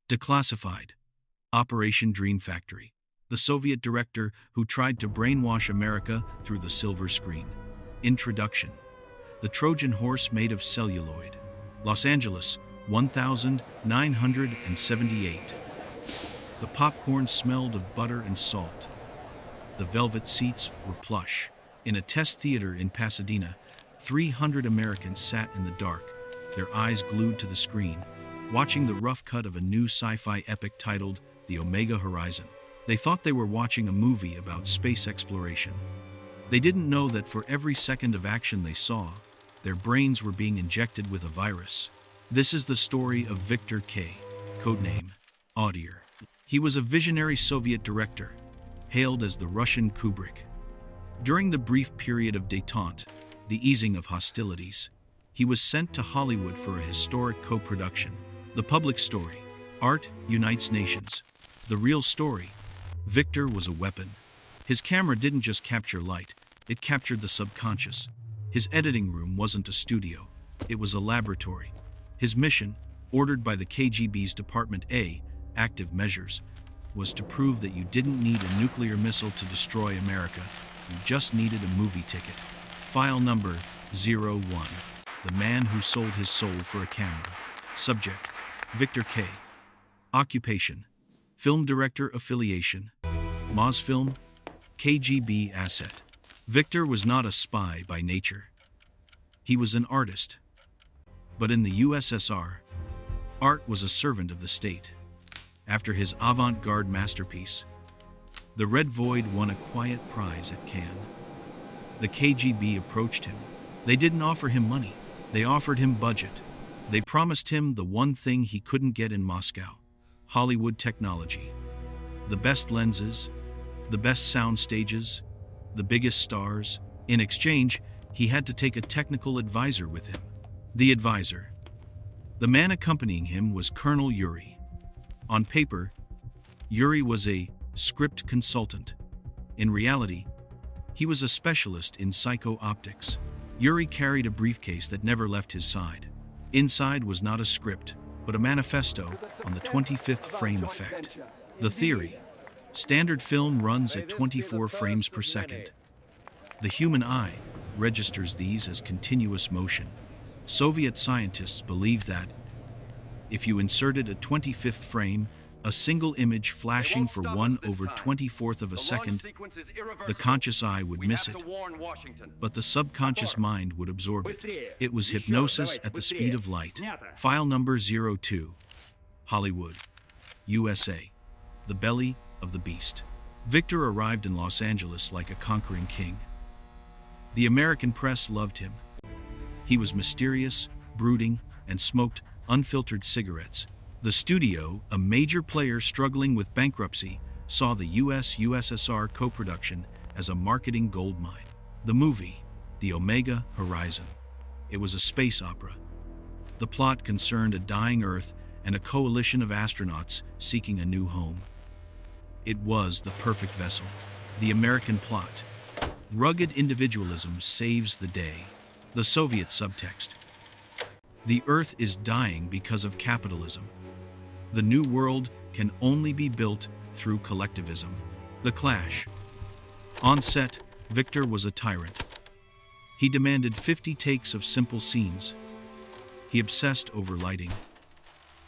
Declassified. Operation Dream Factory. The Soviet director who tried to brainwash America through the silver screen. Introduction. The Trojan horse made of celluloid. Los Angeles, 1978. The popcorn smelled of butter and salt. The velvet seats were plush. In a test theater in Pasadena, 300 Americans sat in the dark, their eyes glued to the screen, watching the rough cut of a new sci-fi epic titled The Omega Horizon. They thought they were watching a movie about space exploration. They didn't know that for every second of action they saw, their brains were being injected with a virus. This is the story of Viktor K, codename AUTEUR. He was a visionary Soviet director, hailed as the Russian Kubrick. During the brief period of détente, the easing of hostilities, he was sent to Hollywood for a historic co-production. The public story, art unites nations. The real story, Viktor was a weapon. His camera didn't just capture light, it captured the subconscious. His editing room wasn't a studio, it was a laboratory. His mission, ordered by the KGB's Department A, Active Measures, was to prove that you didn't need a nuclear missile to destroy America, you just needed a movie ticket. File number 01. The man who sold his soul for a camera. Subject, Viktor K. Occupation, film director affiliation, Mosfilm, KGB asset. Viktor was not a spy by nature. He was an artist. But in the USSR, art was a servant of the state. After his avant-garde masterpiece, The Red Void won a quiet prize at Cannes. The KGB approached him. They didn't offer him money. They offered him budget. They promised him the one thing he couldn't get in Moscow: Hollywood technology. The best lenses, the best sound stages, the biggest stars. In exchange, he had to take a technical advisor with him. The advisor. The man accompanying him was Colonel Yuri. On paper, Yuri was a script consultant. In reality, he was a specialist in psycho-optics. Yuri carried a briefcase that never left his side. Inside was not a script, but a manifesto on the 25th frame effect. The theory: standard film runs at 24 frames per second. The human eye registers these as continuous motion. Soviet scientists believed that if you inserted a 25th frame, a single image flashing for 1/24 of a second, the conscious eye would miss it, but the subconscious mind would absorb it. It was hypnosis at the speed of light. File number 02. Hollywood, USA. The belly of the beast. Viktor arrived in Los Angeles like a conquering king. The American press loved him. He was mysterious, brooding, and smoked unfiltered cigarettes. The studio, a major player struggling with bankruptcy, saw the US-USSR co-production as a marketing goldmine. The movie, The Omega Horizon. It was a space opera. The plot concerned a dying Earth and a coalition of astronauts seeking a new home. It was the perfect vessel. The American plot. Rugged individualism saves the day. The Soviet subtext. The Earth is dying because of capitalism. The new world can only be built through collectivism. The clash. On set, Viktor was a tyrant. He demanded 50 takes of simple scenes. He obsessed over lighting.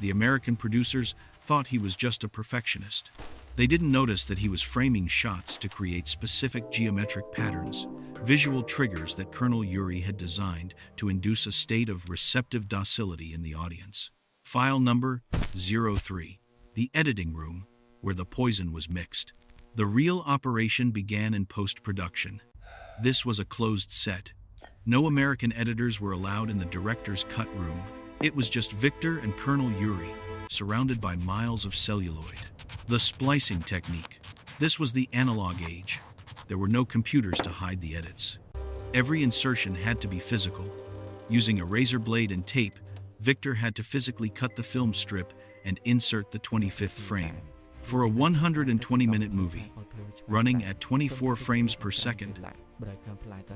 The American producers thought he was just a perfectionist. They didn't notice that he was framing shots to create specific geometric patterns, visual triggers that Colonel Yuri had designed to induce a state of receptive docility in the audience. File number 03. The editing room, where the poison was mixed. The real operation began in post-production. This was a closed set. No American editors were allowed in the director's cut room. It was just Viktor and Colonel Yuri, surrounded by miles of celluloid. The splicing technique. This was the analog age. There were no computers to hide the edits. Every insertion had to be physical. Using a razor blade and tape, Viktor had to physically cut the film strip and insert the 25th frame. For a 120-minute movie, running at 24 frames per second,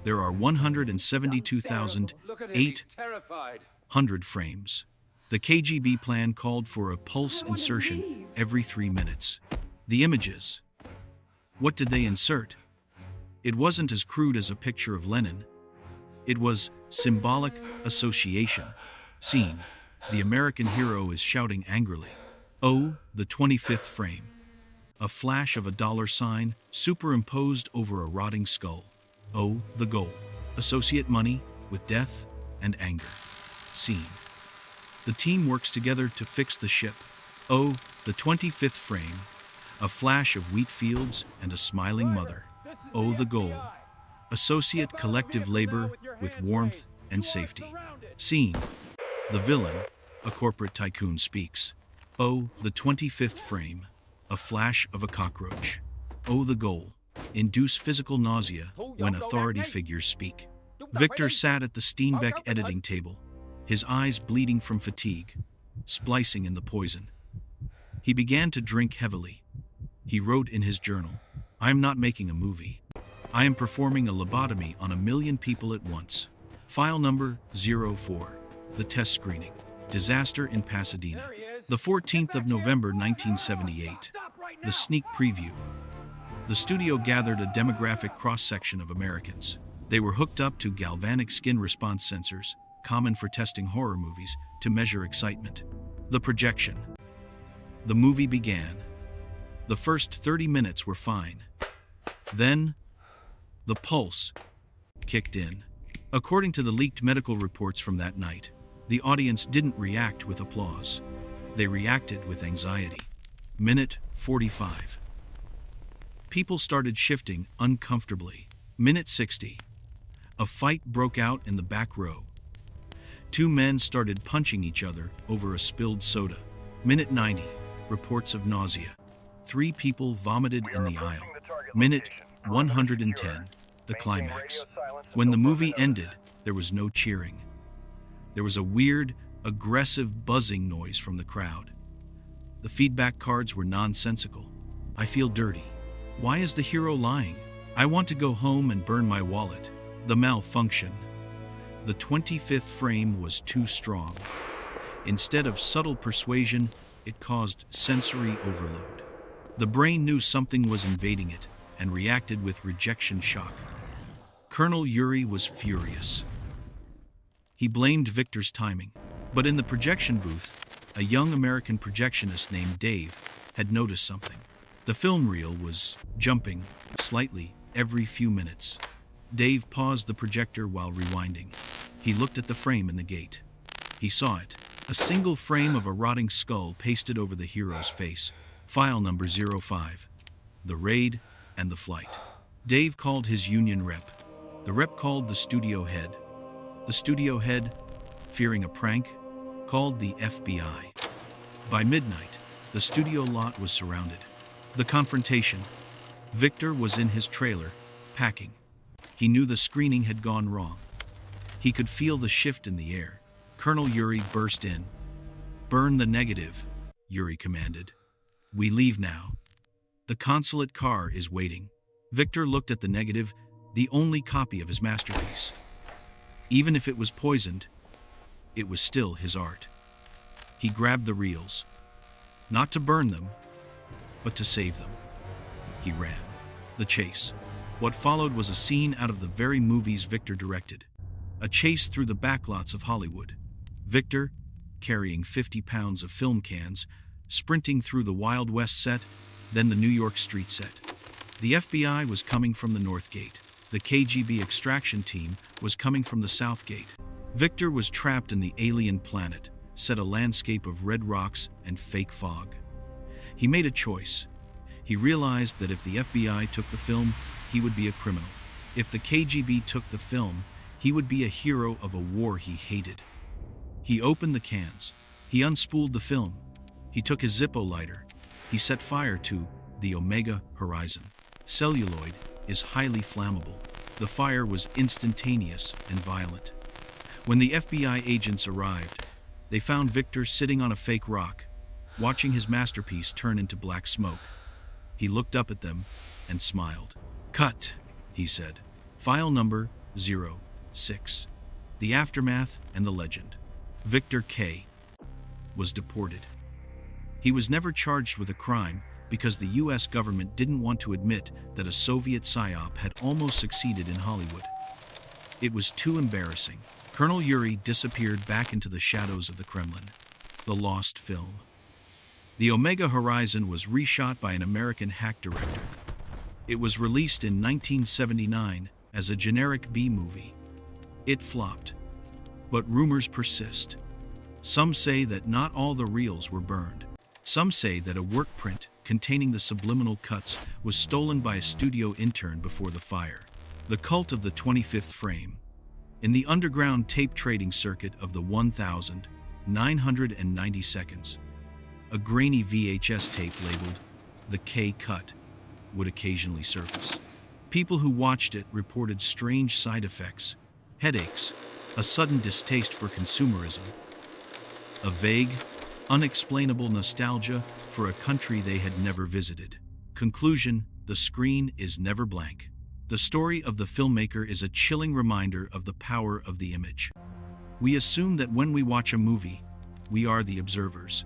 there are 172,800 frames. The KGB plan called for a pulse insertion every 3 minutes. The images. What did they insert? It wasn't as crude as a picture of Lenin. It was symbolic association. Scene. The American hero is shouting angrily. Oh, the 25th frame. A flash of a dollar sign superimposed over a rotting skull. Oh, the goal. Associate money with death and anger. Scene. The team works together to fix the ship. Oh, the 25th frame. A flash of wheat fields and a smiling mother. Oh, the goal. Associate collective labor with warmth and safety. Scene. The villain, a corporate tycoon, speaks. Oh, the 25th frame. A flash of a cockroach. Oh, the goal. Induce physical nausea when authority figures speak. Viktor sat at the Steenbeck editing table, his eyes bleeding from fatigue, splicing in the poison. He began to drink heavily. He wrote in his journal, "I am not making a movie. I am performing a lobotomy on 1 million people at once." File number 04. The test screening. Disaster in Pasadena. The 14th of November 1978. The sneak preview. The studio gathered a demographic cross-section of Americans. They were hooked up to galvanic skin response sensors, common for testing horror movies, to measure excitement. The projection. The movie began. The first 30 minutes were fine. Then, the pulse kicked in. According to the leaked medical reports from that night, the audience didn't react with applause. They reacted with anxiety. Minute 45. People started shifting uncomfortably. Minute 60. A fight broke out in the back row. 2 men started punching each other over a spilled soda. Minute 90. Reports of nausea. 3 people vomited in the aisle. Minute 110. The climax. When the movie ended, there was no cheering. There was a weird, aggressive buzzing noise from the crowd. The feedback cards were nonsensical. I feel dirty. Why is the hero lying? I want to go home and burn my wallet. The malfunction. The 25th frame was too strong. Instead of subtle persuasion, it caused sensory overload. The brain knew something was invading it and reacted with rejection shock. Colonel Yuri was furious. He blamed Viktor's timing. But in the projection booth, a young American projectionist named Dave had noticed something. The film reel was jumping slightly every few minutes. Dave paused the projector while rewinding. He looked at the frame in the gate. He saw it. A single frame of a rotting skull pasted over the hero's face. File number 05. The raid and the flight. Dave called his union rep. The rep called the studio head. The studio head, fearing a prank, called the FBI. By midnight, the studio lot was surrounded. The confrontation. Viktor was in his trailer, packing. He knew the screening had gone wrong. He could feel the shift in the air. Colonel Yuri burst in. "Burn the negative," Yuri commanded. "We leave now. The consulate car is waiting." Viktor looked at the negative, the only copy of his masterpiece. Even if it was poisoned, it was still his art. He grabbed the reels, not to burn them, but to save them. He ran. The chase. What followed was a scene out of the very movies Viktor directed. A chase through the backlots of Hollywood. Viktor, carrying 50 pounds of film cans, sprinting through the Wild West set, then the New York street set. The FBI was coming from the North Gate. The KGB extraction team was coming from the South Gate. Viktor was trapped in the alien planet, set a landscape of red rocks and fake fog. He made a choice. He realized that if the FBI took the film, he would be a criminal. If the KGB took the film, he would be a hero of a war he hated. He opened the cans. He unspooled the film. He took his Zippo lighter. He set fire to the Omega Horizon. Celluloid is highly flammable. The fire was instantaneous and violent. When the FBI agents arrived, they found Viktor sitting on a fake rock, watching his masterpiece turn into black smoke. He looked up at them and smiled. "Cut," he said. File number 06. The Aftermath and the Legend. Viktor K. was deported. He was never charged with a crime because the US government didn't want to admit that a Soviet psyop had almost succeeded in Hollywood. It was too embarrassing. Colonel Yuri disappeared back into the shadows of the Kremlin. The lost film. The Omega Horizon was reshot by an American hack director. It was released in 1979 as a generic B-movie. It flopped. But rumors persist. Some say that not all the reels were burned. Some say that a work print containing the subliminal cuts was stolen by a studio intern before the fire. The cult of the 25th frame. In the underground tape trading circuit of the 1,990 seconds, a grainy VHS tape labeled the K cut would occasionally surface. People who watched it reported strange side effects, headaches, a sudden distaste for consumerism, a vague, unexplainable nostalgia for a country they had never visited. Conclusion: the screen is never blank. The story of the filmmaker is a chilling reminder of the power of the image. We assume that when we watch a movie, we are the observers.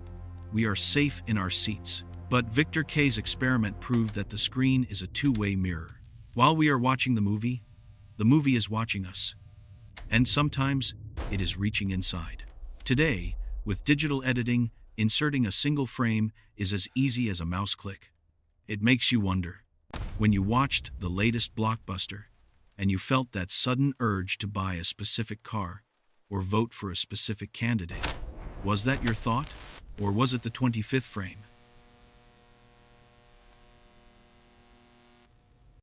We are safe in our seats. But Viktor K's experiment proved that the screen is a two-way mirror. While we are watching the movie is watching us. And sometimes, it is reaching inside. Today, with digital editing, inserting a single frame is as easy as a mouse click. It makes you wonder, when you watched the latest blockbuster, and you felt that sudden urge to buy a specific car, or vote for a specific candidate, was that your thought, or was it the 25th frame?